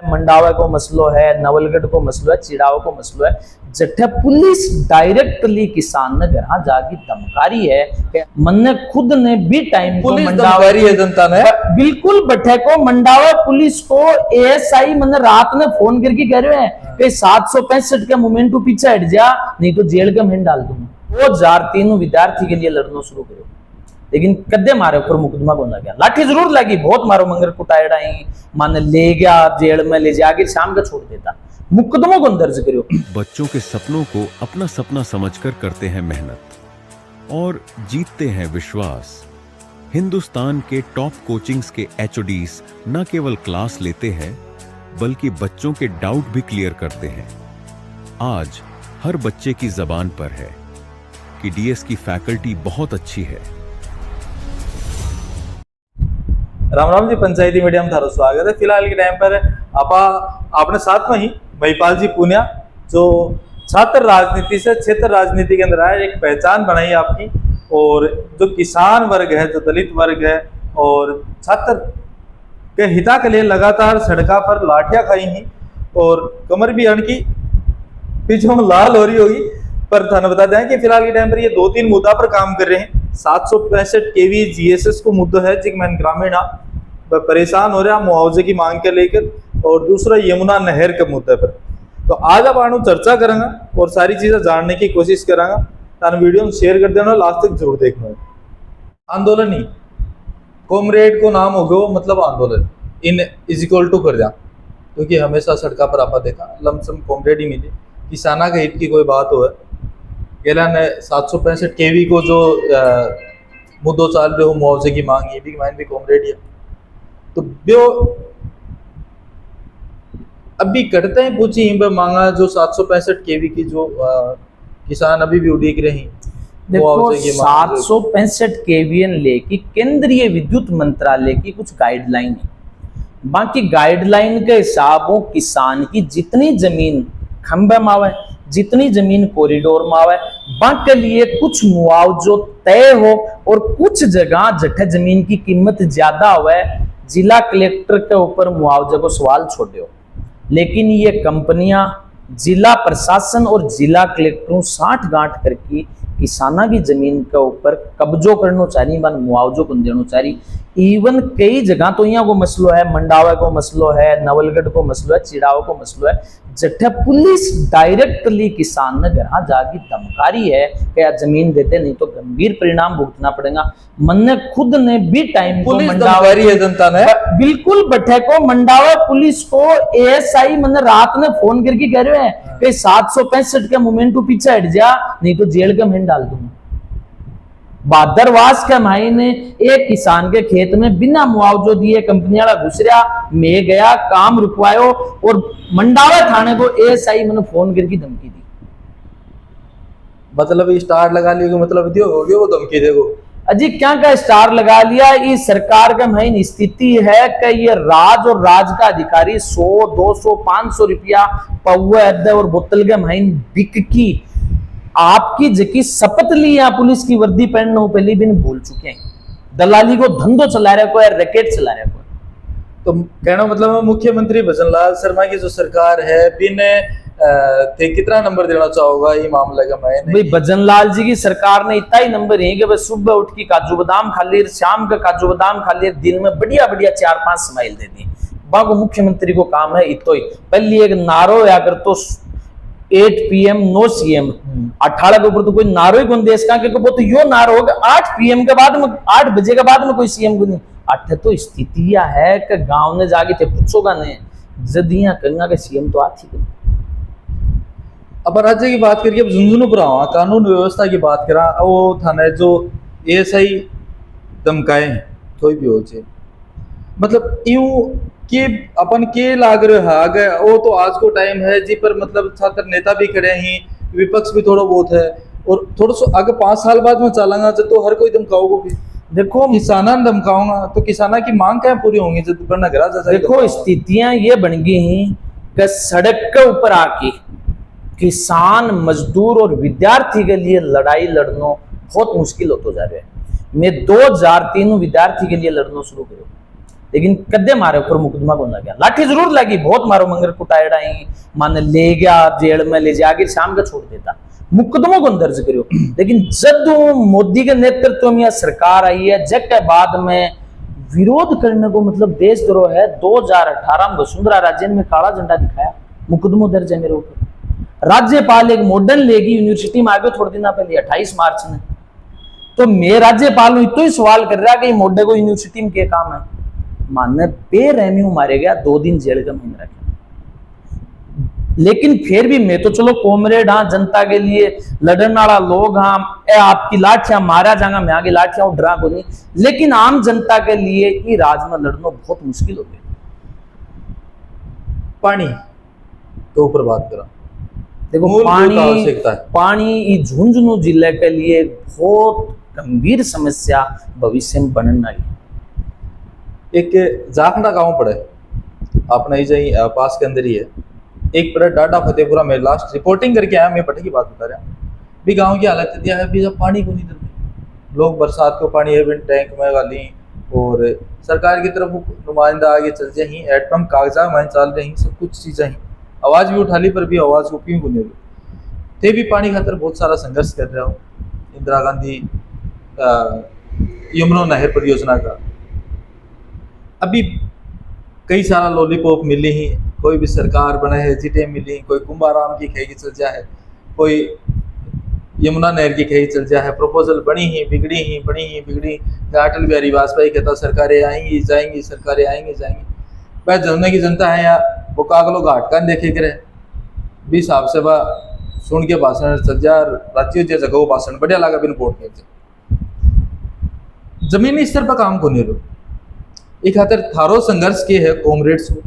मंडावा को मसलो है, नवलगढ़ को मसलो है, चिड़ाव को मसलो है, जठे पुलिस डायरेक्टली किसान ने घर जागी धमकारी है। मन ने खुद ने भी टाइम को मंडावा है जनता ने बिल्कुल बैठे को मंडावा पुलिस को एएसआई मन रात ने फोन करके कह रहे हैं कि 765 के मोमेंट पीछे हट जा, नहीं तो जेल का मेन डाल दूंगा। 2003 विद्यार्थी के लिए लड़ना शुरू करो, लेकिन कदे मारे ऊपर मुकदमा को लग गया, लाठी जरूर लगी, बहुत मारो मंगर कुटाएड़ा मान ले गया जेल में ले जाके शाम का छोड़ देता, मुकदमों को दर्ज करो। बच्चों के सपनों को अपना सपना समझकर करते हैं मेहनत और जीतते हैं विश्वास। हिंदुस्तान के टॉप कोचिंग्स के एचओडीज न केवल क्लास लेते हैं बल्कि बच्चों के डाउट भी क्लियर करते हैं। आज हर बच्चे की जबान पर है कि डीएस की फैकल्टी बहुत अच्छी है। राम राम जी, पंचायती मीडिया में थारा स्वागत है। फिलहाल के टाइम पर आपने साथ में ही महिपाल जी पुनिया जो छात्र राजनीति से क्षेत्र राजनीति के अंदर आए, एक पहचान बनाई आपकी, और जो किसान वर्ग है, जो दलित वर्ग है और छात्र के हिता के लिए लगातार सड़का पर लाठियां खाई ही और कमर भी अणकी पीछे लाल हो रही होगी। पर थाना बता दें कि फिलहाल के टाइम पर ये 2-3 मुद्दा पर काम कर रहे हैं। 765 केवी जीएसएस को मुद्दा है जिसमें ग्रामीण परेशान हो रहा मुआवजे की मांग के लेकर, और दूसरा यमुना नहर के मुद्दे पर। तो आज आप आनू चर्चा करेंगे और सारी चीजें जानने की कोशिश करांगा। तान वीडियो में शेयर कर देना, लास्ट तक जरूर देखना। आंदोलन ही कॉमरेड को नाम हो गयो, मतलब आंदोलन इन इज इक्वल टू कर जा, क्योंकि हमेशा सड़का पर आपा देखा लमसम कॉमरेड ही मिले। किसाना के हित की कोई बात हो गेला ने 765 केवी को जो मुद्दों चाल रहे हो मुआवजे की मांग, ये भी माइन भी कॉमरेड है। तो जो अभी करते हैं पूछी मांगा जो 765 केवी की जो किसान अभी भी उड़ीक रही। देखो 765 केवीएन लेकी केंद्रीय विद्युत मंत्रालय की कुछ गाइडलाइन है, बाकी गाइडलाइन के हिसाब किसान की जितनी जमीन खंबे में आवे, जितनी जमीन कॉरिडोर में आवे, बाकी लिए कुछ मुआवजो तय हो, और कुछ जगह जठे जमीन की कीमत ज्यादा हुए जिला कलेक्टर के ऊपर मुआवजे को सवाल छोड़ो। लेकिन ये कंपनियां जिला प्रशासन और जिला कलेक्टरों 60 गांठ करके किसाना की जमीन के ऊपर कब्जो करना चाहिए, मन मुआवजो को देना चाहिए। इवन कई जगह तो यहाँ को मसलो है, मंडावा को मसलो है, नवलगढ़ को मसलो है, चिड़ाव को मसलो है, जठे पुलिस डायरेक्टली किसान ने घर जागी धमकारी है कि यार जमीन देते नहीं तो गंभीर परिणाम भुगतना पड़ेगा। मन ने खुद ने भी टाइम को मंडावा है जनता ने बिल्कुल बैठे को मंडावा पुलिस को एएसआई मन रात ने फोन करके कह रहे हैं कि 765 के मोमेंट पीछे हट जा, नहीं तो जेल का मेन डाल दूंगा। भादरवास के महीने एक किसान के खेत में बिना मुआवजो दिए कंपनी वाला घुसरिया में गया, काम रुकवायो और मंडावा थाने को एएसआई मैंने फोन करके धमकी दी। मतलब स्टार लगा लिया, मतलब हो गया वो धमकी देखो अजी क्या का स्टार लगा लिया। इस सरकार का महीन स्थिति है कि ये राज और राज का अधिकारी 100, 200, 500 रुपया पौवे अद्दे और बोतल के महीन बिककी आपकी जकी शपथ ली या पुलिस की वर्दी पहनना पहले भी भूल चुके हैं। दलाली को धंधो चला रहा है, रैकेट चला रहा है। तो कहना मतलब मुख्यमंत्री भजनलाल शर्मा की जो सरकार है बिन थे कितना नंबर देना चाहोगा ये मामला का? मैं भाई भजनलाल जी की सरकार ने इतना ही नंबर है कि बस सुबह उठ के काजू बादाम खा लिए, शाम का काजू बादाम खा लिए, दिन में बढ़िया बढ़िया 4-5 स्माइल दे दी। बागो मुख्यमंत्री को काम है इतो ही। पहली एक नारो या कर तो 8 PM नो CM 18 के ऊपर तो कोई नारो ही कौन देश का, क्योंकि वो तो यो नारो होगा 8 PM के बाद में 8 बजे के बाद में कोई CM को नहीं। 8 तो स्थितियां है कि गांव ने जाके थे पूछोगा नहीं जदियां कंगा के CM तो आती है। अब राज्य की बात करिए, अब झुंझुनू पर कानून व्यवस्था की बात करा, वो थाने जो एएसआई धमकाए हैं कोई भी हो जाए, मतलब यूं कि अपन के लाग रहा है वो तो आज को टाइम है जी, पर मतलब छात्र नेता भी खड़े हैं, विपक्ष भी थोड़ा बहुत है, और थोड़ा सा आगे 5 साल बाद में चलांगा जब तो हर कोई धमकाओगे भी। देखो किसाना धमकाऊंगा तो किसाना की मांग क्या पूरी होंगी जब बनना घरा जा। देखो स्थितियां ये बन गई हैं कि सड़क के ऊपर आके किसान, मजदूर और विद्यार्थी के लिए लड़ाई लड़ना बहुत मुश्किल होता जा रहा है। मैं 2003 विद्यार्थी के लिए लड़ना शुरू करूँ, लेकिन कदे मारे ऊपर मुकदमा कौन लग गया, लाठी जरूर लगी, बहुत मारो मंगर कुटाएड़ा ही मान ले गया जेल में ले जाके शाम का छोड़ देता, मुकदमों को दर्ज करो। लेकिन जब मोदी के नेतृत्व में सरकार आई है, जग के बाद में विरोध करने को मतलब देशद्रोह है। 2018 में वसुंधरा राजे में काला झंडा दिखाया, मुकदमों दर्ज है मेरे ऊपर। राज्यपाल एक मॉडर्न लेगी यूनिवर्सिटी में आगे थोड़े दिन पहले 28 मार्च में, तो मैं राज्यपाल हूं तो ही सवाल कर रहा कि मॉडर्न को यूनिवर्सिटी में क्या काम है। मानने बेरहमी मारे गया, 2 दिन जेल का महीना रखा। लेकिन फिर भी मैं तो चलो कॉमरेड हाँ, जनता के लिए लड़ने वाला लोग हाँ, आपकी लाठियां मारा जाएगा, मैं आगे लाठियां डरा को नहीं, लेकिन आम जनता के लिए ये राज में लड़ना बहुत मुश्किल हो गया। पानी तो ऊपर बात करा, देखो पानी ये झुंझुनू जिले के लिए बहुत गंभीर समस्या भविष्य में बनने वाली। एक जाखड़ा गांव पड़े अपना ही पास के अंदर ही है, एक पड़ा डाडा फतेहपुरा में लास्ट रिपोर्टिंग करके आया, मैं पटे की बात बता रहा भी गांव की हालत दिया है भी जब पानी को नहीं दे, लोग बरसात को पानी है टैंक में वाली, और सरकार की तरफ नुमाइंदा आगे चल जाए ही एटम कागजात में चल रही, सब कुछ चीज़ें ही आवाज़ भी उठा ली पर भी आवाज़ को क्यों नहीं थे भी पानी खातर बहुत सारा संघर्ष कर रहा हो। इंदिरा गांधी यमुना नहर परियोजना का अभी कई सारा लॉलीपॉप मिली ही, कोई भी सरकार बने है जिटे मिली, कोई कुंभाराम की खेगी चल जाए, कोई यमुना नहर की खेगी चल जाए, प्रपोजल बनी ही बिगड़ी ही बनी ही बिगड़ी। अटल बिहारी वाजपेयी कहता सरकारें आएंगी जाएंगी, सरकारें आएंगी जाएंगी, वह जमने की जनता है या वो कागलो घाट का देखे करे भी हिसाब से वह सुन के भाषण चल जा राज्यों जे जगह भाषण बढ़िया लगा बिन वोट के जमीनी स्तर पर काम को नहीं रो एक खातर थारो संघर्ष के है कॉमरेड्स को।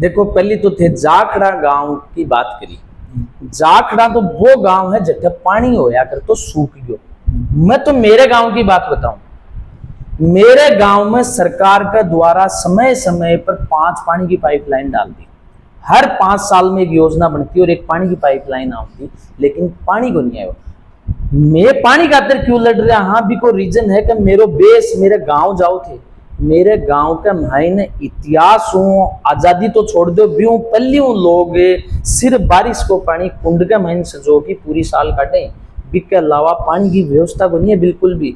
देखो पहली तो थे जाखड़ा गांव की बात करी, जाखड़ा तो वो गांव है जब पानी होया कर तो सूख गयो। मैं तो मेरे गांव की बात बताऊं, मेरे गांव में सरकार के द्वारा समय समय पर 5 पानी की पाइपलाइन डाल दी, हर 5 साल में एक योजना बनती और एक पानी की पाइपलाइन आती, लेकिन पानी को नहीं आया। मैं पानी खातिर क्यों लड़ रहा, हाँ भी को रीजन है कि मेरो बेस मेरे गांव जाओ थे, मेरे गांव के मायने इतिहास हो, आजादी तो छोड़ दो ब्यूं पल्लियों लोग सिर्फ बारिश को पानी कुंड के मायने सजो की पूरी साल काटे, बिक के अलावा पानी की व्यवस्था को नहीं है बिल्कुल भी।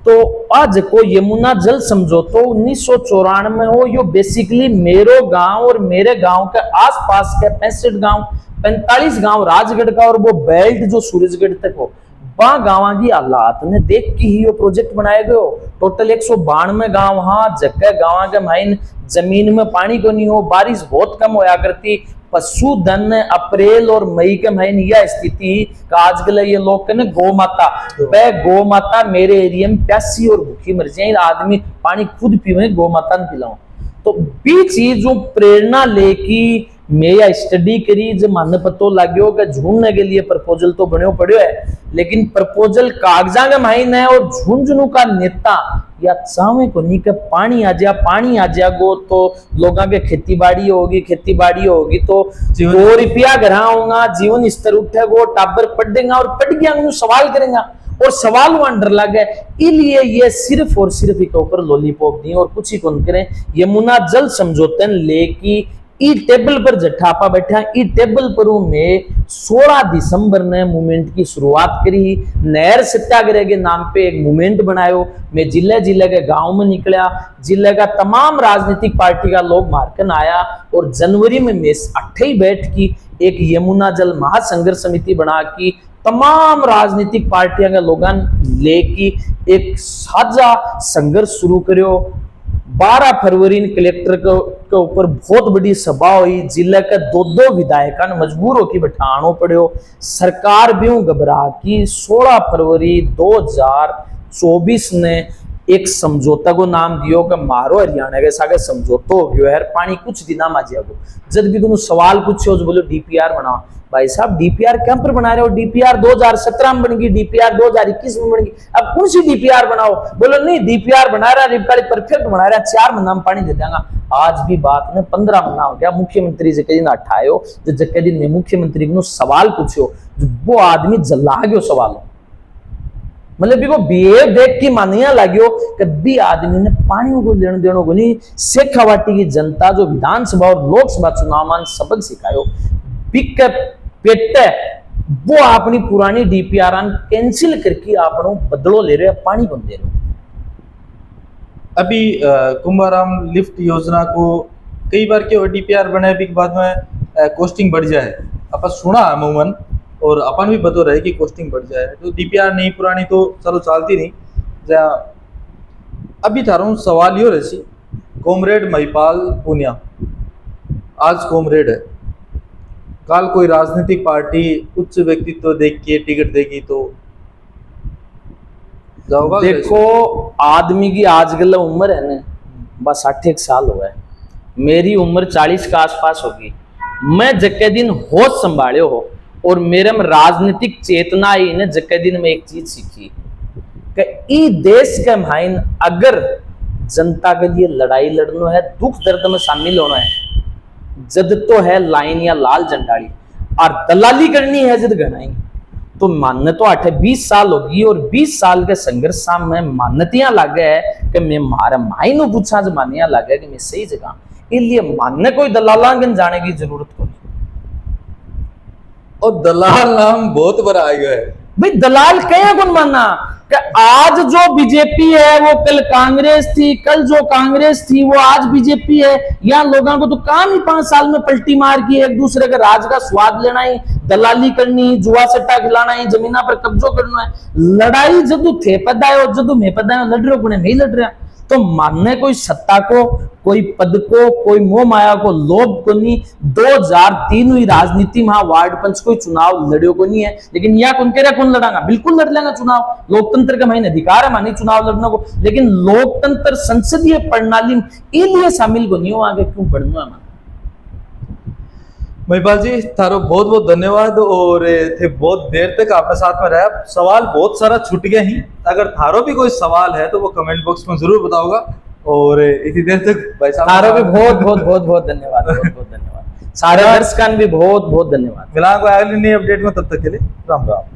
तो आज को यमुना जल समझौता 1994 में हो, यो बेसिकली मेरो गांव और मेरे गांव के आसपास के 65 गांव 45 गांव राजगढ़ का और वो बेल्ट जो सूरजगढ़ तक हो, वहां गांव की हालात ने देख के ही ये प्रोजेक्ट बनाए गए हो। टोटल 192 गांव, हाँ जगह गांव के माइन जमीन में पानी को नहीं हो, बारिश बहुत कम होया करती, पशुधन अप्रैल और मई के महीने यह स्थिति का आजकल ये लोग कहने गौ माता, वह गौ माता मेरे एरिया में प्यासी और भूखी मर जाए, आदमी पानी खुद पीवे गौ माता ने पिलाओ। तो भी चीज जो प्रेरणा लेकी मैं या स्टडी करी जब मन पतो लाग्यो कि झुंझुनू के लिए प्रपोजल तो बनो पड़ो है, लेकिन प्रपोजल कागजा के माइन है और झुंझुनू का नेता या चाहे को नहीं कि पानी आ जाएगो तो लोगों के खेती बाड़ी होगी तो 2 रुपया घर होगा, जीवन स्तर उठेगा, टाबर पढ़ेगा और पढ़ गया सवाल करेगा और सवाल वो अंडर लग गए। इसलिए ये सिर्फ और सिर्फ एक ऊपर लॉलीपॉप नहीं और कुछ ही कौन करें, यमुना जल समझौते लेकी ई टेबल पर जट्ठापा बैठा, ई टेबल पर मैं 16 दिसंबर ने मूवमेंट की शुरुआत करी, नहर सत्याग्रह के नाम पे एक मूवमेंट बनायो, मैं जिले जिले के गांव में निकला, जिले का तमाम राजनीतिक पार्टी का लोग मार्कन आया और जनवरी में मैं 28 बैठ की एक यमुना जल महासंघर्ष समिति बना की तमाम राजनीतिक पार्टियों के लोगन लेकी एक साझा संघर्ष शुरू करो। 12 फरवरी कलेक्टर के ऊपर बहुत बड़ी सभा हुई, जिले के 2 विधायकों ने मजबूर होकर बैठानो पड़ो, सरकार भी घबरा की 16 फरवरी 2024 ने एक समझौता को नाम दियो कि मारो हरियाणा के साथ समझौता हो गयो यार, पानी कुछ दिन में आ जाएगा। जब भी तुम सवाल पूछो जो बोलो डीपीआर बनाओ, भाई साहब डीपीआर कहां पर बना रहे हो, डीपीआर 2017 में बनेगी, डीपीआर 2021 में बनेगी, अब कौन सी डीपीआर बनाओ, बोलो नहीं डीपीआर बना रहा रिपकाली परफेक्ट बना रहा, 4 महीना में पानी दे देगा। आज भी बात ने 15 महीना हो गया, मुख्यमंत्री से कहीं ना उठायो, जो जगह दिन में मुख्यमंत्री को सवाल पूछो वो आदमी जला गयो सवाल। मतलब भी वो बिहेव देख के मानिया लाग्यो कभी आदमी ने पानी को लेने देने को नहीं। शेखावाटी की जनता जो विधानसभा और लोकसभा चुनाव में सबक सिखायो बिक पेटे वो अपनी पुरानी डीपीआर कैंसिल करके आपनो बदलो ले रहे पानी कौन दे रहे। अभी कुंभाराम लिफ्ट योजना को कई बार क्यों डीपीआर बनाए भी बाद में कॉस्टिंग बढ़ जाए, अपन सुना अमूमन और अपन भी बता रहे कि कॉस्टिंग बढ़ जाए तो डीपीआर नहीं पुरानी तो चलो चलती नहीं जा। अभी थारा हूँ सवाल यो रही कॉमरेड महिपाल पुनिया आज कॉमरेड है, कल कोई राजनीतिक पार्टी उच्च व्यक्तित्व देख के टिकट देगी तो जाओगा। देखो आदमी की आज गल उम्र है ना बस 60 साल हुआ है, मेरी उम्र 40 के आसपास होगी। मैं जक्के दिन होश संभाले हो और मेरे में राजनीतिक चेतना ही ने जक्के दिन में एक चीज सीखी कि ई देश के माइन अगर जनता के लिए लड़ाई लड़ना है, दुख दर्द में शामिल होना है, जद तो है लाइन या लाल झंडाड़ी और दलाली करनी है जद घनाई तो मान्य तो 20 साल होगी और 20 साल के संघर्ष में मान्यतियां लग गए कि मैं मारा मायनों पूछा जो मानिया लग गया कि मैं सही जगह, इसलिए मानने कोई दलालांगन जाने की जरूरत को नहीं। और दलाल नाम बहुत बड़ा आ गया है भाई, दलाल क्या कौन मानना कि आज जो बीजेपी है वो कल कांग्रेस थी, कल जो कांग्रेस थी वो आज बीजेपी है। यहाँ लोगों को तो काम ही 5 साल में पलटी मार की एक दूसरे के राज का स्वाद लेना ही, दलाली करनी, जुआ सट्टा खिलाना ही, जमीना पर कब्जो करना है। लड़ाई जदू थे पदा है और जदू मैं पदा है लड़ रहे हो नहीं लड़ रहे। तो मानने कोई सत्ता को, कोई पद को, कोई मोह माया को लोभ को नहीं। 2003 हुई राजनीति में वार्ड पंच कोई चुनाव लड़ियो को नहीं है, लेकिन या कौन कह रहा कौन लड़ागा, बिल्कुल लड़ लेगा चुनाव। लोकतंत्र का मायने अधिकार है मानी चुनाव लड़ने को, लेकिन लोकतंत्र संसदीय प्रणाली इसलिए शामिल को नहीं हो आगे क्यों बढ़ना है। महिपाल जी थारो बहुत बहुत धन्यवाद और थे बहुत देर तक आपने साथ में रहा। सवाल बहुत सारा छूट गए ही, अगर थारो भी कोई सवाल है तो वो कमेंट बॉक्स में जरूर बताओगा। और इतनी देर तक भाई साहब थारो भी बहुत बहुत बहुत बहुत धन्यवाद, बहुत बहुत धन्यवाद। सारे दर्शकों भी बहुत बहुत धन्यवाद। मिला को अगली नई अपडेट में, तब तक के लिए राम राम।